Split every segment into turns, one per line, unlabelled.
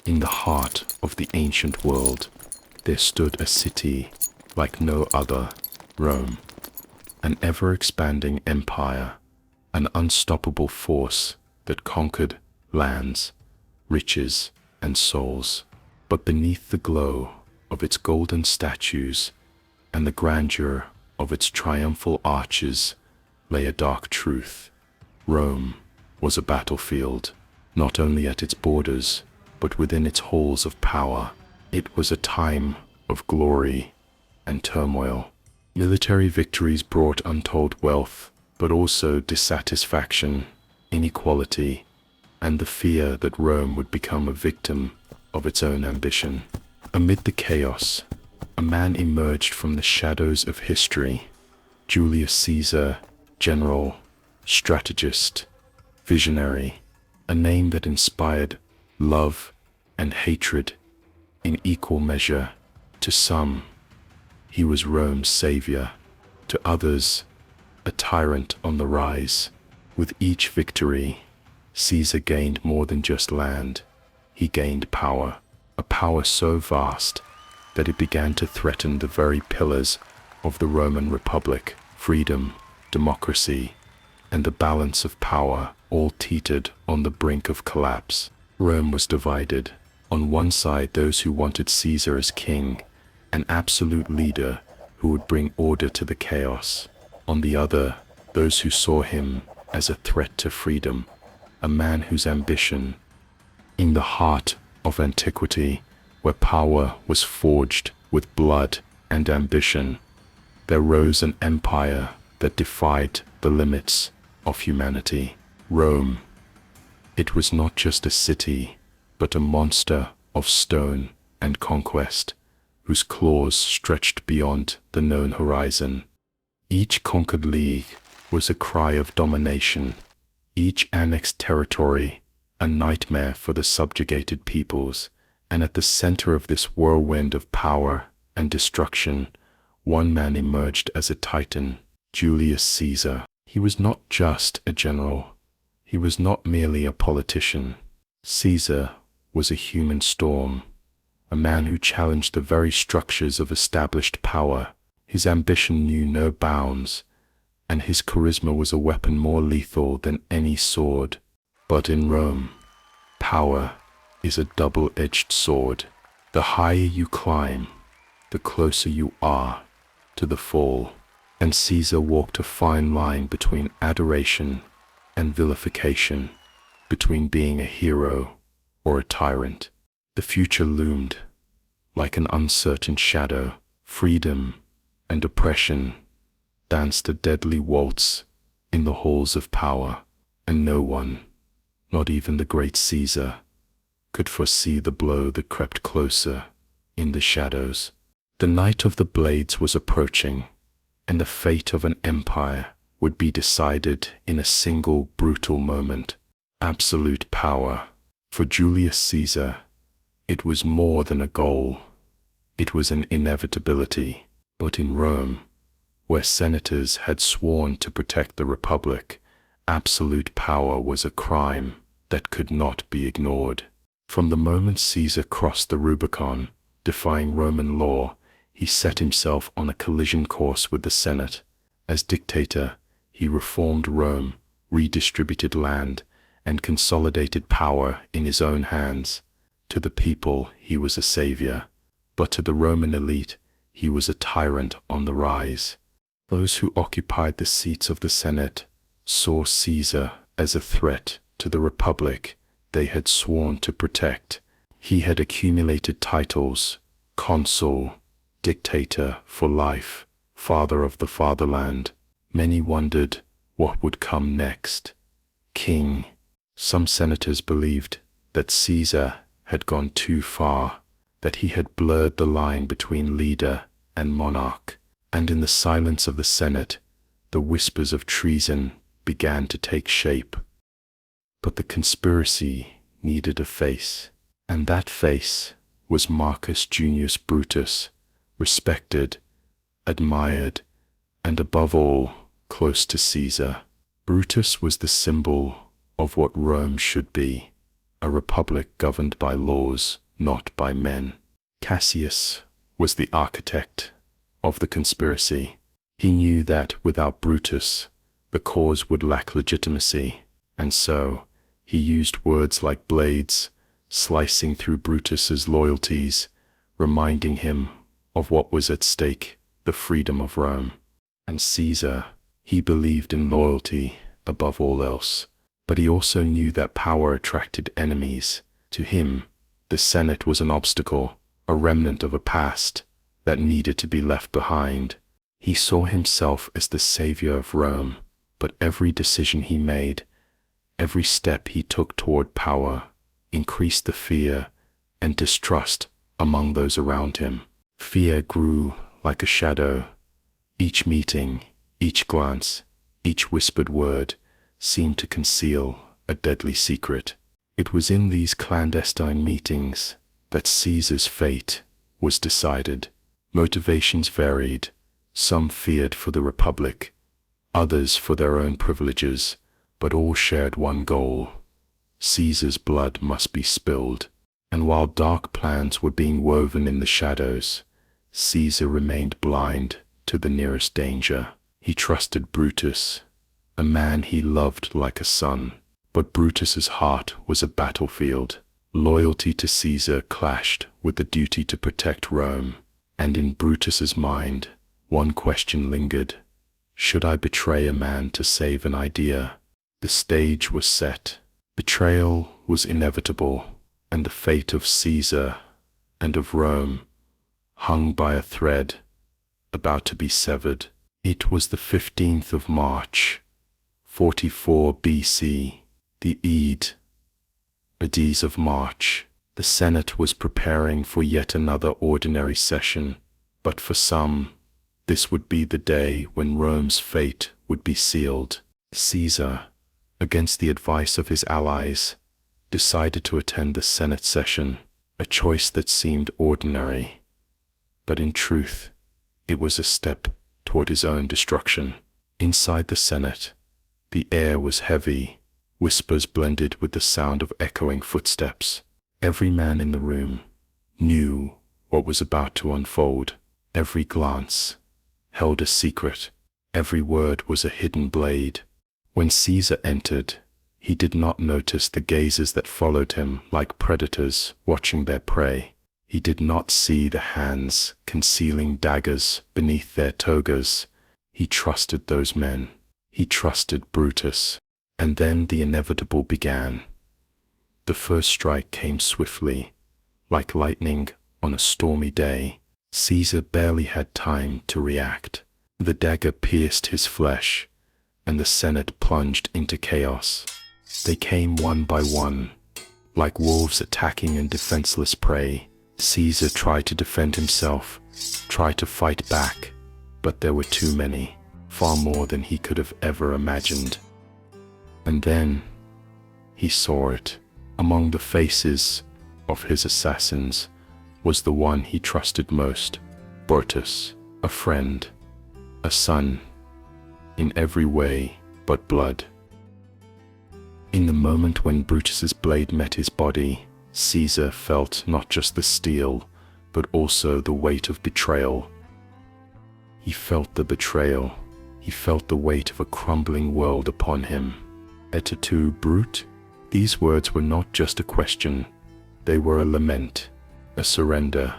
In the heart of the ancient world, there stood a city like no other, Rome, an ever-expanding empire, an unstoppable force that conquered lands, riches, and souls. But beneath the glow of its golden statues and the grandeur of its triumphal arches lay a dark truth. Rome was a battlefield, not only at its borders, but within its halls of power. It was a time of glory and turmoil. Military victories brought untold wealth, but also dissatisfaction, inequality, and the fear that Rome would become a victim of its own ambition. Amid the chaos, a man emerged from the shadows of history. Julius Caesar, general, strategist, visionary, a name that inspired love and hatred in equal measure. To some, he was Rome's savior; to others, a tyrant on the rise. With each victory, Caesar gained more than just land. He gained power, a power so vast that it began to threaten the very pillars of the Roman Republic. Freedom, democracy, and the balance of power all teetered on the brink of collapse. Rome was divided. On one side, those who wanted Caesar as king, an absolute leader who would bring order to the chaos. On the other, those who saw him as a threat to freedom, a man whose ambition. In the heart of antiquity, where power was forged with blood and ambition, there rose an empire that defied the limits of humanity. Rome. It was not just a city, but a monster of stone and conquest, whose claws stretched beyond the known horizon. Each conquered league was a cry of domination, each annexed territory a nightmare for the subjugated peoples, and at the center of this whirlwind of power and destruction, one man emerged as a titan: Julius Caesar. He was not just a general. He was not merely a politician. Caesar was a human storm, a man who challenged the very structures of established power. His ambition knew no bounds, and his charisma was a weapon more lethal than any sword. But in Rome, power is a double-edged sword. The higher you climb, the closer you are to the fall. And Caesar walked a fine line between adoration and vilification, between being a hero or a tyrant. The future loomed like an uncertain shadow. Freedom and oppression danced a deadly waltz in the halls of power, and no one, not even the great Caesar, could foresee the blow that crept closer in the shadows. The night of the blades was approaching, and the fate of an empire would be decided in a single brutal moment. Absolute power. For Julius Caesar, it was more than a goal. It was an inevitability. But in Rome, where senators had sworn to protect the Republic, absolute power was a crime that could not be ignored. From the moment Caesar crossed the Rubicon, defying Roman law, he set himself on a collision course with the Senate. As dictator, he reformed Rome, redistributed land, and consolidated power in his own hands. To the people, he was a savior, but to the Roman elite, he was a tyrant on the rise. Those who occupied the seats of the Senate saw Caesar as a threat to the Republic they had sworn to protect. He had accumulated titles: consul, dictator for life, father of the fatherland. Many wondered what would come next. King. Some senators believed that Caesar had gone too far, that he had blurred the line between leader and monarch, and in the silence of the Senate, the whispers of treason began to take shape. But the conspiracy needed a face, and that face was Marcus Junius Brutus, respected, admired, and above all, close to Caesar. Brutus was the symbol of what Rome should be: a republic governed by laws, not by men. Cassius was the architect of the conspiracy. He knew that without Brutus, the cause would lack legitimacy, and so he used words like blades, slicing through Brutus's loyalties, reminding him of what was at stake, the freedom of Rome. And Caesar, he believed in loyalty above all else, but he also knew that power attracted enemies. To him, the Senate was an obstacle, a remnant of a past that needed to be left behind. He saw himself as the savior of Rome, but every decision he made, every step he took toward power, increased the fear and distrust among those around him. Fear grew like a shadow. Each meeting, each glance, each whispered word seemed to conceal a deadly secret. It was in these clandestine meetings that Caesar's fate was decided. Motivations varied. Some feared for the Republic, others for their own privileges, but all shared one goal. Caesar's blood must be spilled. And while dark plans were being woven in the shadows, Caesar remained blind to the nearest danger. He trusted Brutus, a man he loved like a son, but Brutus's heart was a battlefield. Loyalty to Caesar clashed with the duty to protect Rome, and in Brutus's mind, one question lingered. Should I betray a man to save an idea? The stage was set. Betrayal was inevitable, and the fate of Caesar and of Rome hung by a thread about to be severed. It was the 15th of March, 44 BC, the Ides of March. The Senate was preparing for yet another ordinary session, but for some, this would be the day when Rome's fate would be sealed. Caesar, against the advice of his allies, decided to attend the Senate session, a choice that seemed ordinary, but in truth, it was a step toward his own destruction. Inside the Senate, the air was heavy, whispers blended with the sound of echoing footsteps. Every man in the room knew what was about to unfold. Every glance held a secret. Every word was a hidden blade. When Caesar entered, he did not notice the gazes that followed him like predators watching their prey. He did not see the hands concealing daggers beneath their togas. He trusted those men. He trusted Brutus. And then the inevitable began. The first strike came swiftly, like lightning on a stormy day. Caesar barely had time to react. The dagger pierced his flesh, and the Senate plunged into chaos. They came one by one, like wolves attacking a defenseless prey. Caesar tried to defend himself, tried to fight back, but there were too many, far more than he could have ever imagined. And then he saw it. Among the faces of his assassins was the one he trusted most, Brutus, a friend, a son, in every way but blood. In the moment when Brutus's blade met his body, Caesar felt not just the steel, but also the weight of betrayal. He felt the betrayal. He felt the weight of a crumbling world upon him. Et tu, Brute? These words were not just a question. They were a lament, a surrender.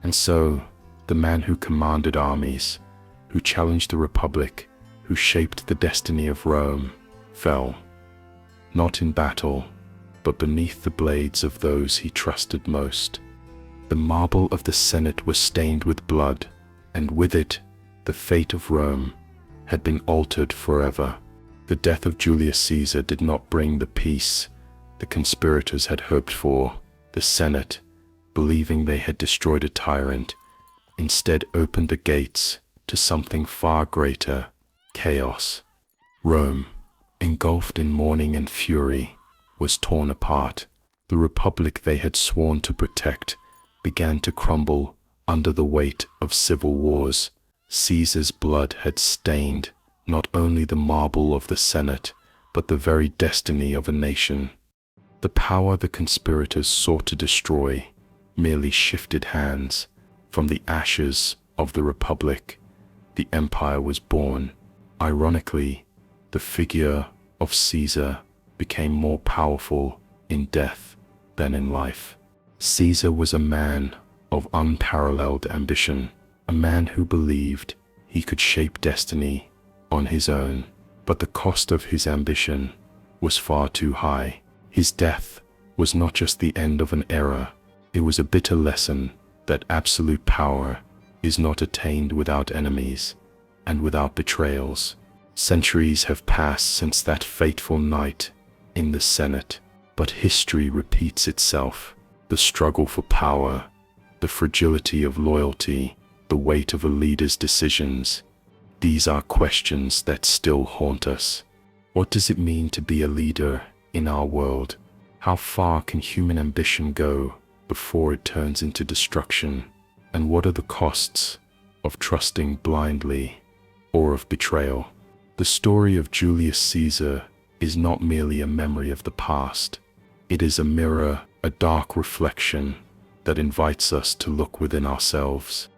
And so, the man who commanded armies, who challenged the Republic, who shaped the destiny of Rome, fell, not in battle, but beneath the blades of those he trusted most. The marble of the Senate was stained with blood, and with it, the fate of Rome had been altered forever. The death of Julius Caesar did not bring the peace the conspirators had hoped for. The Senate, believing they had destroyed a tyrant, instead opened the gates to something far greater: chaos. Rome, engulfed in mourning and fury, was torn apart. The republic they had sworn to protect began to crumble under the weight of civil wars. Caesar's blood had stained not only the marble of the Senate, but the very destiny of a nation. The power the conspirators sought to destroy merely shifted hands. From the ashes of the Republic, the empire was born. Ironically, the figure of Caesar became more powerful in death than in life. Caesar was a man of unparalleled ambition, a man who believed he could shape destiny on his own. But the cost of his ambition was far too high. His death was not just the end of an era, it was a bitter lesson that absolute power is not attained without enemies and without betrayals. Centuries have passed since that fateful night in the Senate, but history repeats itself. The struggle for power, the fragility of loyalty, the weight of a leader's decisions, these are questions that still haunt us. What does it mean to be a leader in our world? How far can human ambition go before it turns into destruction? And what are the costs of trusting blindly or of betrayal? The story of Julius Caesar is not merely a memory of the past. It is a mirror, a dark reflection that invites us to look within ourselves.